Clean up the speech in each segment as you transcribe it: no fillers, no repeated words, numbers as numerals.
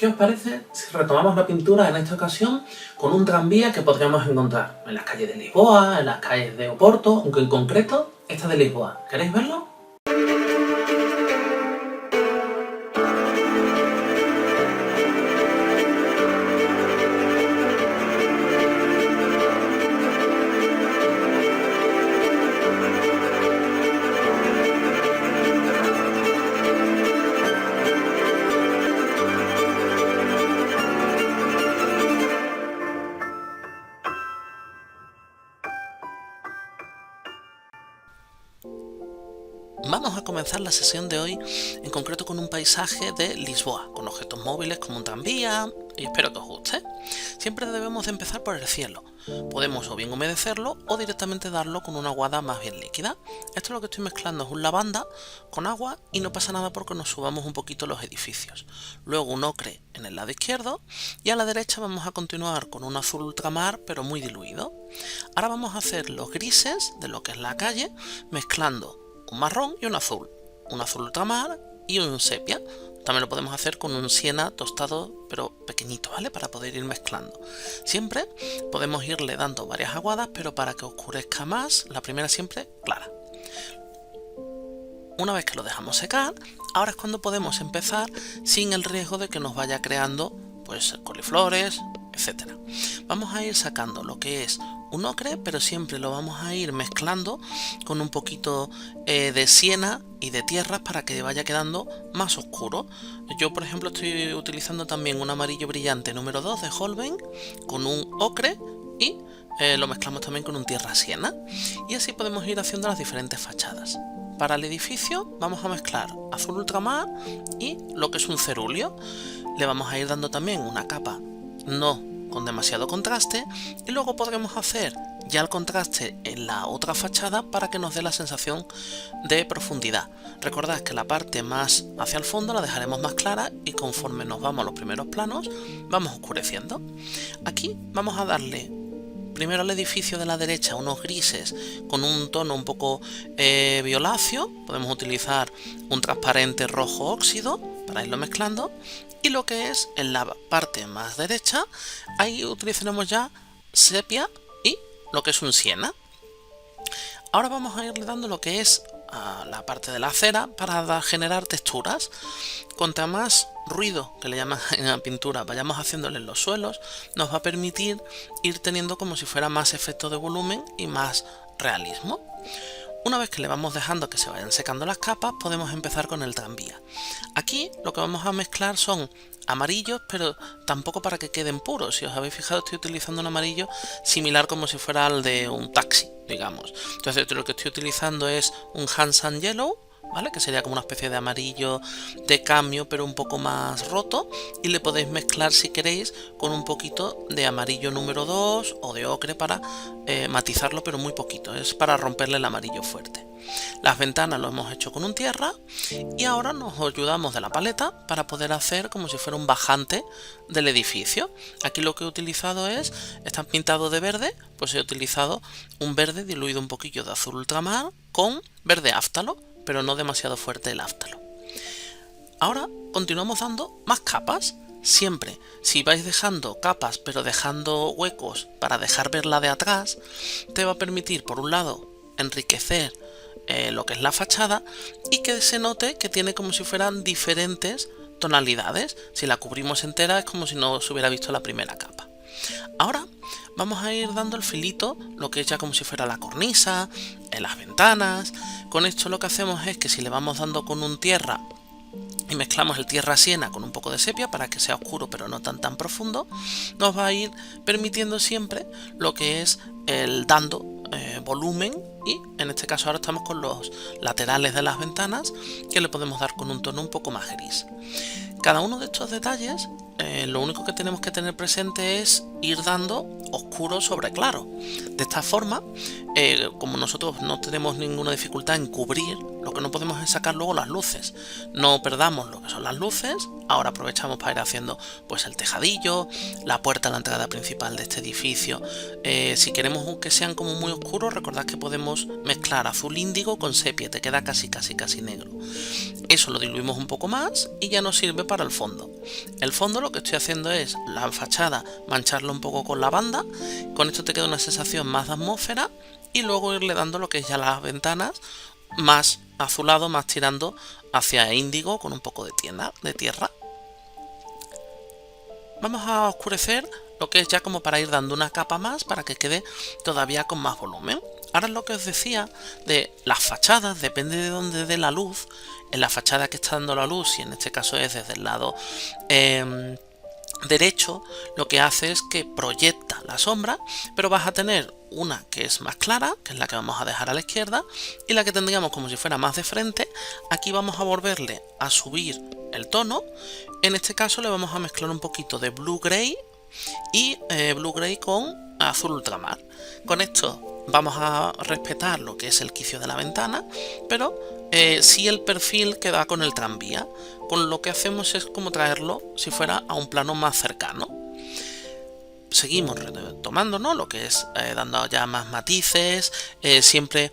¿Qué os parece si retomamos la pintura en esta ocasión con un tranvía que podríamos encontrar en las calles de Lisboa, en las calles de Oporto, aunque en concreto esta de Lisboa? ¿Queréis verlo? Vamos a comenzar la sesión de hoy en concreto con un paisaje de Lisboa, con objetos móviles como un tranvía, y espero que os guste. Siempre debemos de empezar por el cielo. Podemos o bien humedecerlo o directamente darlo con una aguada más bien líquida. Esto lo que estoy mezclando es un lavanda con agua y no pasa nada porque nos subamos un poquito los edificios. Luego un ocre en el lado izquierdo y a la derecha vamos a continuar con un azul ultramar pero muy diluido. Ahora vamos a hacer los grises de lo que es la calle mezclando un marrón y un azul ultramar y un sepia. También lo podemos hacer con un siena tostado pero pequeñito, ¿vale? Para poder ir mezclando. Siempre podemos irle dando varias aguadas, pero para que oscurezca más, la primera siempre clara. Una vez que lo dejamos secar, ahora es cuando podemos empezar sin el riesgo de que nos vaya creando pues coliflores, etcétera. Vamos a ir sacando lo que es un ocre, pero siempre lo vamos a ir mezclando con un poquito de siena y de tierras para que vaya quedando más oscuro. Yo por ejemplo estoy utilizando también un amarillo brillante número 2 de Holbein con un ocre y lo mezclamos también con un tierra siena, y así podemos ir haciendo las diferentes fachadas. Para el edificio vamos a mezclar azul ultramar y lo que es un cerúleo. Le vamos a ir dando también una capa no con demasiado contraste y luego podremos hacer ya el contraste en la otra fachada para que nos dé la sensación de profundidad. Recordad que la parte más hacia el fondo la dejaremos más clara y conforme nos vamos a los primeros planos vamos oscureciendo. Aquí vamos a darle primero al edificio de la derecha unos grises con un tono un poco violáceo. Podemos utilizar un transparente rojo óxido para irlo mezclando, y lo que es en la parte más derecha ahí utilizaremos ya sepia y lo que es un siena. Ahora vamos a ir dando lo que es a la parte de la acera para generar texturas. Cuanta más ruido, que le llaman en la pintura, vayamos haciéndole en los suelos, nos va a permitir ir teniendo como si fuera más efecto de volumen y más realismo. Una vez que le vamos dejando que se vayan secando las capas, podemos empezar con el tranvía. Aquí lo que vamos a mezclar son amarillos, pero tampoco para que queden puros. Si os habéis fijado, estoy utilizando un amarillo similar como si fuera el de un taxi, digamos. Entonces lo que estoy utilizando es un Hansan Yellow, ¿vale? Que sería como una especie de amarillo de cambio pero un poco más roto, y le podéis mezclar si queréis con un poquito de amarillo número 2 o de ocre para matizarlo, pero muy poquito, es para romperle el amarillo fuerte. Las ventanas lo hemos hecho con un tierra y ahora nos ayudamos de la paleta para poder hacer como si fuera un bajante del edificio. Aquí lo que he utilizado está pintado de verde, pues he utilizado un verde diluido un poquillo de azul ultramar con verde áftalo, pero no demasiado fuerte el áftalo. Ahora continuamos dando más capas. Siempre, si vais dejando capas pero dejando huecos para dejar ver la de atrás, te va a permitir por un lado enriquecer lo que es la fachada y que se note que tiene como si fueran diferentes tonalidades. Si la cubrimos entera es como si no se hubiera visto la primera capa. Ahora vamos a ir dando el filito, lo que es ya como si fuera la cornisa, en las ventanas. Con esto lo que hacemos es que si le vamos dando con un tierra y mezclamos el tierra siena con un poco de sepia para que sea oscuro pero no tan profundo, nos va a ir permitiendo siempre lo que es el dando volumen, y en este caso ahora estamos con los laterales de las ventanas que le podemos dar con un tono un poco más gris. Cada uno de estos detalles lo único que tenemos que tener presente es ir dando oscuro sobre claro. De esta forma, como nosotros no tenemos ninguna dificultad en cubrir lo que no podemos es sacar luego las luces. No perdamos lo que son las luces. Ahora aprovechamos para ir haciendo pues el tejadillo, la puerta a la entrada principal de este edificio. Si queremos que sean como muy oscuros, recordad que podemos mezclar azul índigo con sepia, te queda casi negro. Eso lo diluimos un poco más y ya nos sirve para el fondo. El fondo lo que estoy haciendo es la fachada mancharlo un poco con lavanda. Con esto te queda una sensación más de atmósfera y luego irle dando lo que es ya las ventanas más azulado, más tirando hacia índigo con un poco de tierra. Vamos a oscurecer lo que es ya como para ir dando una capa más para que quede todavía con más volumen. Ahora es lo que os decía de las fachadas, depende de dónde dé la luz. En la fachada que está dando la luz, y en este caso es desde el lado derecho, lo que hace es que proyecta la sombra, pero vas a tener una que es más clara, que es la que vamos a dejar a la izquierda, y la que tendríamos como si fuera más de frente. Aquí vamos a volverle a subir el tono. En este caso le vamos a mezclar un poquito de blue gray y blue gray con azul ultramar. Con esto vamos a respetar lo que es el quicio de la ventana, pero sí el perfil que da con el tranvía. Con lo que hacemos es como traerlo si fuera a un plano más cercano. Seguimos retomando, ¿no?, lo que es dando ya más matices. Siempre,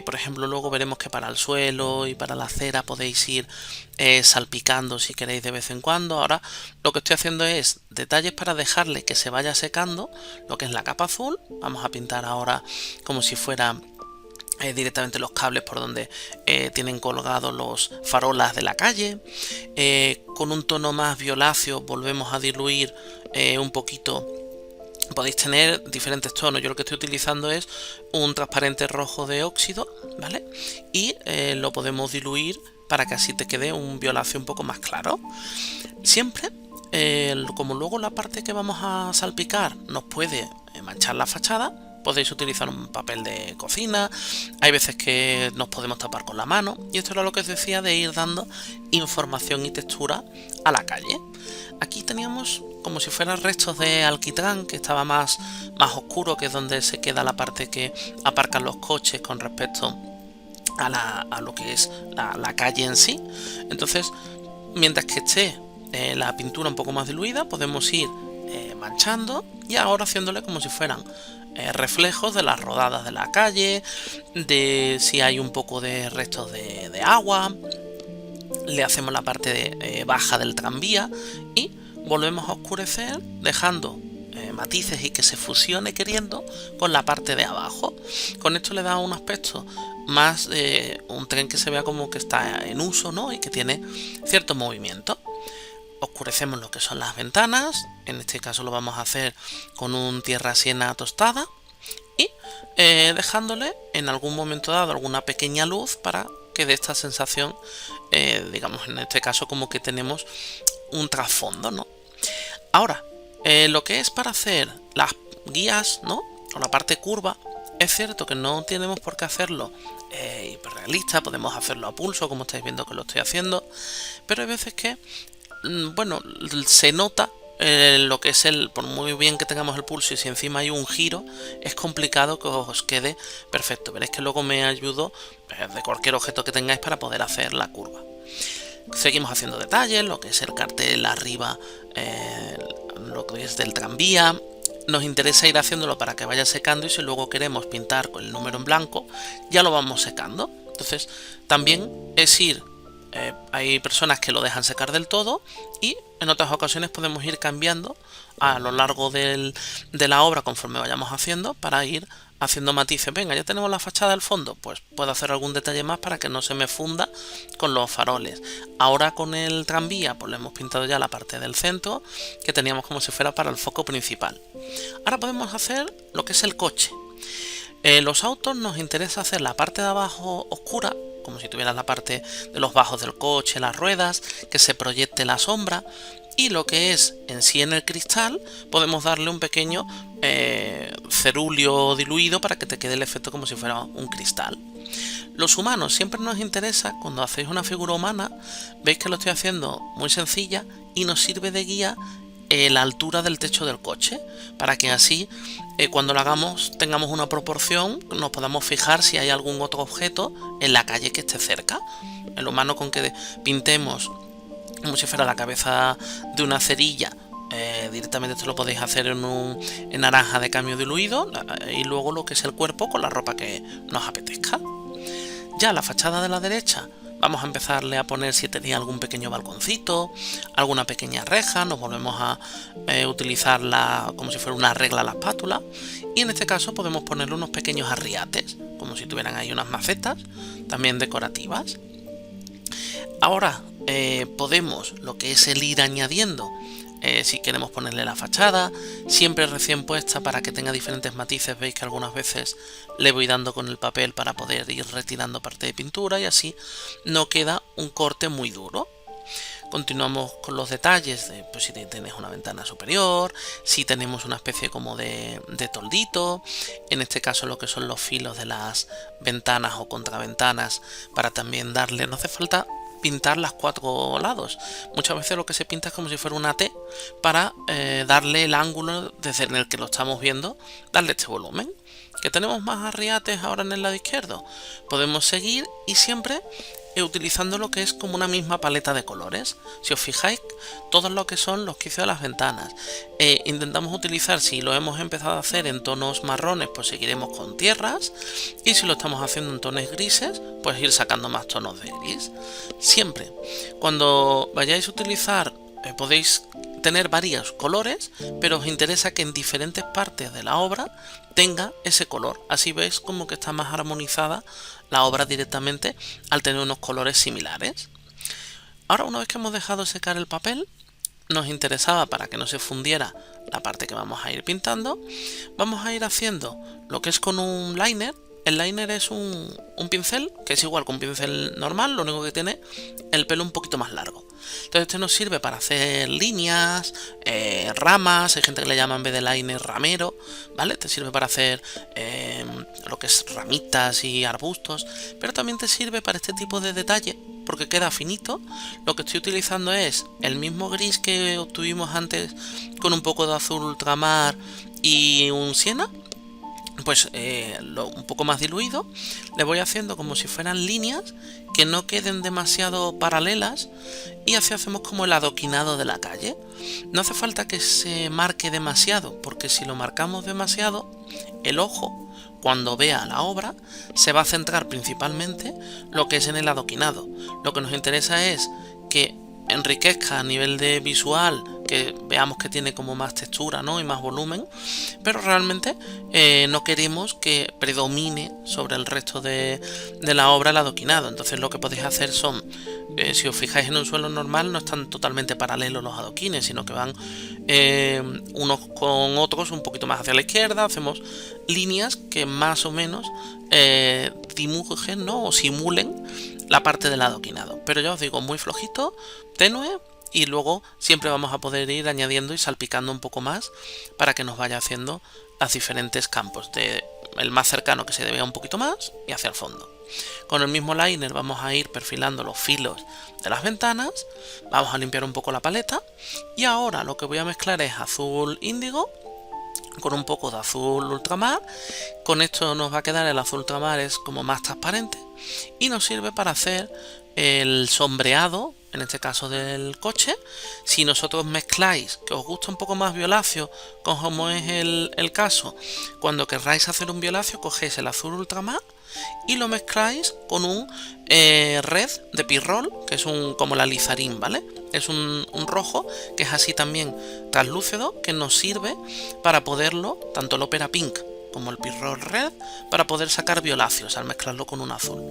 por ejemplo, luego veremos que para el suelo y para la acera podéis ir salpicando si queréis de vez en cuando. Ahora lo que estoy haciendo es detalles para dejarle que se vaya secando lo que es la capa azul. Vamos a pintar ahora como si fuera directamente los cables por donde tienen colgados los farolas de la calle. Con un tono más violáceo volvemos a diluir un poquito. Podéis tener diferentes tonos. Yo lo que estoy utilizando es un transparente rojo de óxido, ¿vale? Y lo podemos diluir para que así te quede un violáceo un poco más claro. Siempre, como luego la parte que vamos a salpicar nos puede manchar la fachada, podéis utilizar un papel de cocina. Hay veces que nos podemos tapar con la mano. Y esto era lo que os decía de ir dando información y textura a la calle. Aquí teníamos como si fueran restos de alquitrán, que estaba más oscuro, que es donde se queda la parte que aparcan los coches con respecto a lo que es la calle en sí. Entonces, mientras que esté la pintura un poco más diluida, podemos ir manchando y ahora haciéndole como si fueran reflejos de las rodadas de la calle, de si hay un poco de restos de agua. Le hacemos la parte baja del tranvía y volvemos a oscurecer dejando matices y que se fusione queriendo con la parte de abajo. Con esto le da un aspecto más un tren que se vea como que está en uso, ¿no?, y que tiene cierto movimiento. Oscurecemos lo que son las ventanas. En este caso lo vamos a hacer con un tierra siena tostada y dejándole en algún momento dado alguna pequeña luz para que dé esta sensación, digamos en este caso como que tenemos un trasfondo, ¿no? Ahora, lo que es para hacer las guías, ¿no?, o la parte curva, es cierto que no tenemos por qué hacerlo hiperrealista, podemos hacerlo a pulso como estáis viendo que lo estoy haciendo, pero hay veces que bueno, se nota lo que es por muy bien que tengamos el pulso y si encima hay un giro, es complicado que os quede perfecto. Veréis que luego me ayudo de cualquier objeto que tengáis para poder hacer la curva. Seguimos haciendo detalles, lo que es el cartel arriba, lo que es del tranvía. Nos interesa ir haciéndolo para que vaya secando y si luego queremos pintar con el número en blanco, ya lo vamos secando. Entonces, también es ir... hay personas que lo dejan secar del todo y en otras ocasiones podemos ir cambiando a lo largo de la obra conforme vayamos haciendo para ir haciendo matices. Venga, ya tenemos la fachada del fondo, pues puedo hacer algún detalle más para que no se me funda con los faroles. Ahora con el tranvía pues le hemos pintado ya la parte del centro que teníamos como si fuera para el foco principal. Ahora podemos hacer lo que es el coche. Los autos nos interesa hacer la parte de abajo oscura, como si tuvieras la parte de los bajos del coche, las ruedas, que se proyecte la sombra, y lo que es en sí en el cristal podemos darle un pequeño cerúleo diluido para que te quede el efecto como si fuera un cristal. Los humanos siempre nos interesa, cuando hacéis una figura humana, veis que lo estoy haciendo muy sencilla y nos sirve de guía la altura del techo del coche, para que así cuando lo hagamos tengamos una proporción, nos podamos fijar si hay algún otro objeto en la calle que esté cerca. En lo humano, con que pintemos como si fuera la cabeza de una cerilla, directamente esto lo podéis hacer en naranja de cambio diluido, y luego lo que es el cuerpo con la ropa que nos apetezca. Ya la fachada de la derecha vamos a empezarle a poner, si tenía algún pequeño balconcito, alguna pequeña reja, nos volvemos a utilizarla como si fuera una regla a la espátula, y en este caso podemos ponerle unos pequeños arriates, como si tuvieran ahí unas macetas, también decorativas. Ahora podemos, lo que es el ir añadiendo, si queremos ponerle la fachada, siempre recién puesta para que tenga diferentes matices. Veis que algunas veces le voy dando con el papel para poder ir retirando parte de pintura y así no queda un corte muy duro. Continuamos con los detalles de pues, si tenéis una ventana superior, si tenemos una especie como de toldito, en este caso lo que son los filos de las ventanas o contraventanas, para también darle, no hace falta pintar las 4 lados, muchas veces lo que se pinta es como si fuera una T para darle el ángulo desde el que lo estamos viendo, darle este volumen. ¿Que tenemos más arriates ahora en el lado izquierdo? Podemos seguir y siempre utilizando lo que es como una misma paleta de colores. Si os fijáis, todos lo que son los quicios de las ventanas, intentamos utilizar, si lo hemos empezado a hacer en tonos marrones, pues seguiremos con tierras, y si lo estamos haciendo en tonos grises, pues ir sacando más tonos de gris. Siempre, cuando vayáis a utilizar, podéis tener varios colores, pero os interesa que en diferentes partes de la obra tenga ese color. Así veis como que está más armonizada la obra directamente al tener unos colores similares. Ahora, una vez que hemos dejado secar el papel, nos interesaba, para que no se fundiera la parte que vamos a ir pintando, vamos a ir haciendo lo que es con un liner. El liner es un pincel que es igual que un pincel normal, lo único que tiene el pelo un poquito más largo. Entonces este nos sirve para hacer líneas, ramas, hay gente que le llama en vez de liner ramero, ¿vale? Te sirve para hacer lo que es ramitas y arbustos, pero también te sirve para este tipo de detalle, porque queda finito. Lo que estoy utilizando es el mismo gris que obtuvimos antes con un poco de azul ultramar y un siena, pues un poco más diluido. Le voy haciendo como si fueran líneas que no queden demasiado paralelas, y así hacemos como el adoquinado de la calle. No hace falta que se marque demasiado, porque si lo marcamos demasiado, el ojo, cuando vea la obra, se va a centrar principalmente lo que es en el adoquinado. Lo que nos interesa es que enriquezca a nivel de visual, que veamos que tiene como más textura, ¿no? Y más volumen, pero realmente no queremos que predomine sobre el resto de la obra el adoquinado. Entonces lo que podéis hacer son, si os fijáis en un suelo normal, no están totalmente paralelos los adoquines, sino que van unos con otros un poquito más hacia la izquierda. Hacemos líneas que más o menos dibujen, ¿no? O simulen la parte del adoquinado, pero ya os digo, muy flojito, tenue, y luego siempre vamos a poder ir añadiendo y salpicando un poco más para que nos vaya haciendo los diferentes campos, de el más cercano que se vea un poquito más y hacia el fondo. Con el mismo liner vamos a ir perfilando los filos de las ventanas, vamos a limpiar un poco la paleta, y ahora lo que voy a mezclar es azul índigo con un poco de azul ultramar. Con esto nos va a quedar el azul ultramar, es como más transparente, y nos sirve para hacer el sombreado, en este caso del coche. Si nosotros mezcláis, que os gusta un poco más violáceo, como es el caso, cuando querráis hacer un violáceo, cogéis el azul ultramar y lo mezcláis con un red de pirrol, que es como la lizarín, ¿vale? Es un rojo que es así también translúcido, que nos sirve para poderlo, tanto el Opera Pink como el Pirrol Red, para poder sacar violáceos al mezclarlo con un azul.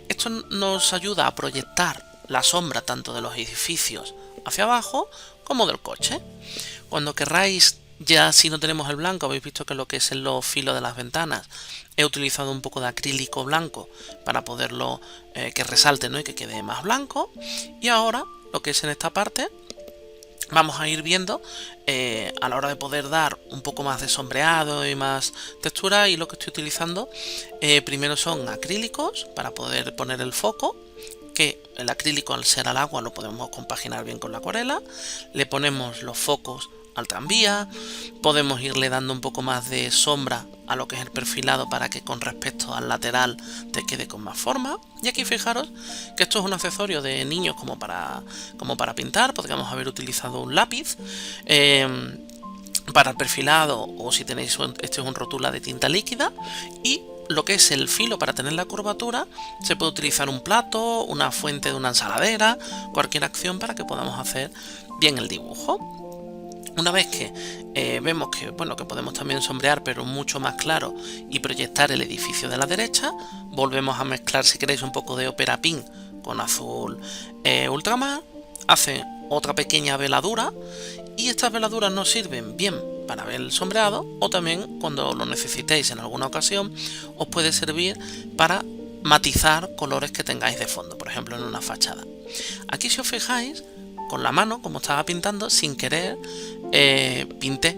Esto nos ayuda a proyectar la sombra tanto de los edificios hacia abajo como del coche. Cuando querráis, ya si no tenemos el blanco, habéis visto que lo que es en los filos de las ventanas he utilizado un poco de acrílico blanco para poderlo que resalte, ¿no? Y que quede más blanco. Y ahora lo que es en esta parte vamos a ir viendo a la hora de poder dar un poco más de sombreado y más textura, y lo que estoy utilizando primero son acrílicos para poder poner el foco, que el acrílico, al ser al agua, lo podemos compaginar bien con la acuarela. Le ponemos los focos al tranvía, podemos irle dando un poco más de sombra a lo que es el perfilado para que con respecto al lateral te quede con más forma. Y aquí fijaros que esto es un accesorio de niños como para pintar. Podríamos haber utilizado un lápiz para el perfilado, o si tenéis este es un rótula de tinta líquida. Y lo que es el filo para tener la curvatura, se puede utilizar un plato, una fuente de una ensaladera, cualquier acción para que podamos hacer bien el dibujo. Una vez que vemos que, bueno, que podemos también sombrear, pero mucho más claro, y proyectar el edificio de la derecha, volvemos a mezclar, si queréis, un poco de Opera Pink con azul ultramar, hace otra pequeña veladura, y estas veladuras nos sirven bien para ver el sombreado, o también cuando lo necesitéis en alguna ocasión, os puede servir para matizar colores que tengáis de fondo, por ejemplo en una fachada. Aquí, si os fijáis, con la mano, como estaba pintando, sin querer, pinté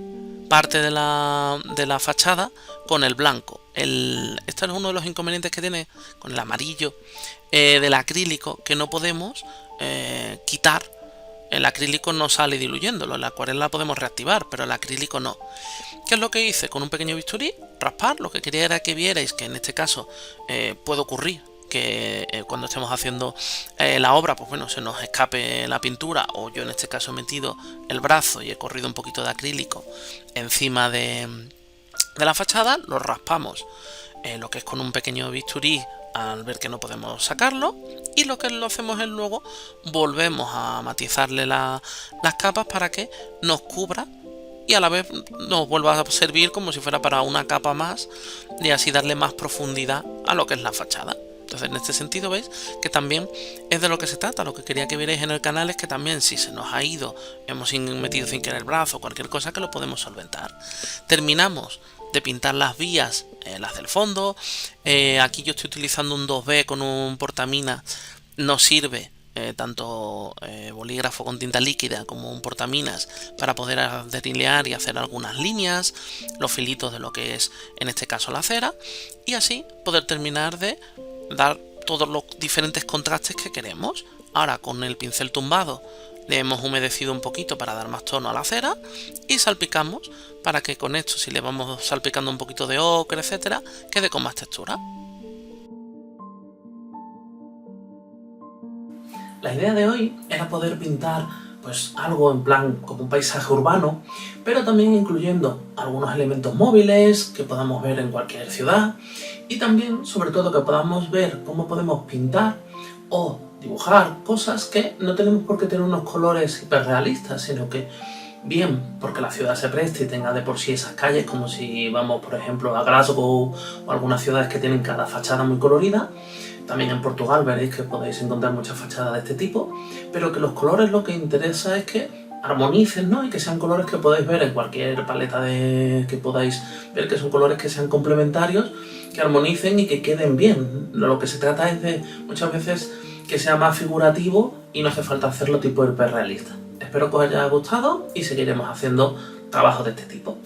parte de la fachada con el blanco. Este es uno de los inconvenientes que tiene con el amarillo del acrílico, que no podemos quitar. El acrílico no sale diluyéndolo, la acuarela la podemos reactivar, pero el acrílico no. ¿Qué es lo que hice? Con un pequeño bisturí, raspar. Lo que quería era que vierais que en este caso puede ocurrir que cuando estemos haciendo la obra, pues bueno, se nos escape la pintura, o yo en este caso he metido el brazo y he corrido un poquito de acrílico encima de la fachada. Lo raspamos, lo que es con un pequeño bisturí, al ver que no podemos sacarlo, y lo que lo hacemos es luego volvemos a matizarle las capas para que nos cubra y a la vez nos vuelva a servir como si fuera para una capa más, y así darle más profundidad a lo que es la fachada. Entonces, en este sentido, veis que también es de lo que se trata. Lo que quería que vierais en el canal es que también, si se nos ha ido, hemos metido sin querer el brazo o cualquier cosa, que lo podemos solventar. Terminamos de pintar las vías, las del fondo. Aquí yo estoy utilizando un 2B con un portamina. Nos sirve tanto bolígrafo con tinta líquida como un portaminas para poder delinear y hacer algunas líneas, los filitos de lo que es en este caso la cera, y así poder terminar de dar todos los diferentes contrastes que queremos. Ahora, con el pincel tumbado le hemos humedecido un poquito para dar más tono a la cera, y salpicamos para que con esto, si le vamos salpicando un poquito de ocre, etcétera, quede con más textura. La idea de hoy era poder pintar pues algo en plan como un paisaje urbano, pero también incluyendo algunos elementos móviles que podamos ver en cualquier ciudad, y también, sobre todo, que podamos ver cómo podemos pintar o dibujar cosas que no tenemos por qué tener unos colores hiperrealistas, sino que bien porque la ciudad se preste y tenga de por sí esas calles, como si vamos, por ejemplo, a Glasgow o algunas ciudades que tienen cada fachada muy colorida. También en Portugal veréis que podéis encontrar muchas fachadas de este tipo, pero que los colores, lo que interesa es que armonicen, ¿no? Y que sean colores que podáis ver en cualquier paleta que podáis ver, que son colores que sean complementarios, que armonicen y que queden bien. Lo que se trata es de, muchas veces, que sea más figurativo y no hace falta hacerlo tipo hiperrealista. Espero que os haya gustado y seguiremos haciendo trabajos de este tipo.